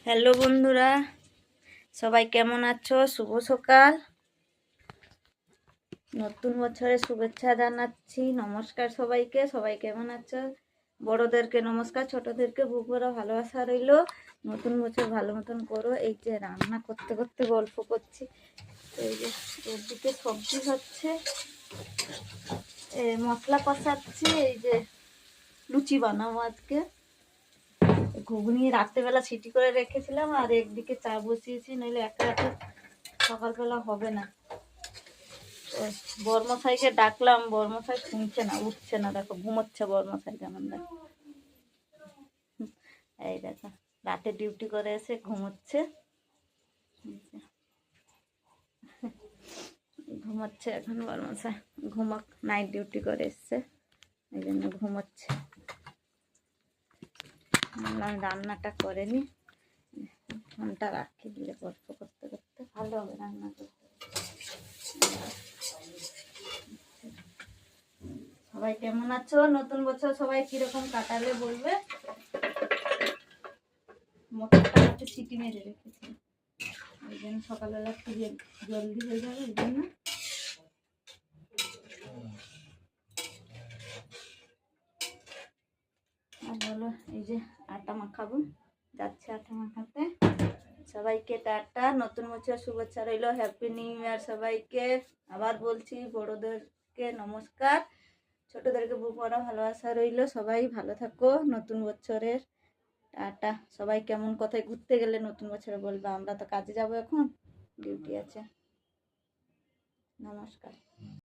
Hello বন্ধুরা, সবাই কেমন আছো? শুভ সকাল। নতুন বছরের শুভেচ্ছা জানাচ্ছি। নমস্কার সবাইকে। সবাই কেমন আছো? বড়োদেরকে নমস্কার, ছোটদেরকে বুক ভরা ভালোবাসা রইল। নতুন বছর ভালো মতন করো। এই যে রান্না করতে করতে গল্প করছি। এই যে এদিকে সবজি হচ্ছে, মশলা কষাচ্ছি। এই যে লুচি বানাবো আজকে। ঘুগনি রাত্রেবেলা সিটি করে রেখেছিলাম, আর একদিকে চা বসিয়েছি, নইলে একা একা সকালবেলা হবে না। বর্মশাইকে ডাকলাম, বর্মশাই শুনছে না, উঠছে না। দেখো ঘুমোচ্ছে বর্মশাই কেমন। দেখো এই দেখো, রাতে ডিউটি করে এসে ঘুমোচ্ছে। ঘুমোচ্ছে এখন বর্মশাই। ঘুমক, নাইট ডিউটি করে এসছে, এই জন্য ঘুমোচ্ছে। রান্নাটা করে নি, ফোনটা রাখি দিলে গল্প করতে করতে ভালো হবে রান্না করতে। সবাই কেমন আছো? নতুন বছর সবাই কিরকম কাটালে বলবে। মোটরটা হচ্ছে সিটি মেরে রেখেছি, ওই জন্য সকালবেলা একটু জলদি হয়ে যাবে, ওই জন্য। আর বলো, এই যে আটা মাখাবো, যাচ্ছে আটা মাখাতে। সবাইকে টাটা, নতুন বছর শুভেচ্ছা রইল। হ্যাপি নিউ ইয়ার সবাইকে। আবার বলছি, বড়োদেরকে নমস্কার, ছোটদেরকে বুক ভরা ভালোবাসা রইল। সবাই ভালো থাকো। নতুন বছরের টাটা। সবাই কেমন কোথায় ঘুরতে গেলে নতুন বছরে বলবে। আমরা তো কাজে যাবো, এখন ডিউটি আছে। নমস্কার।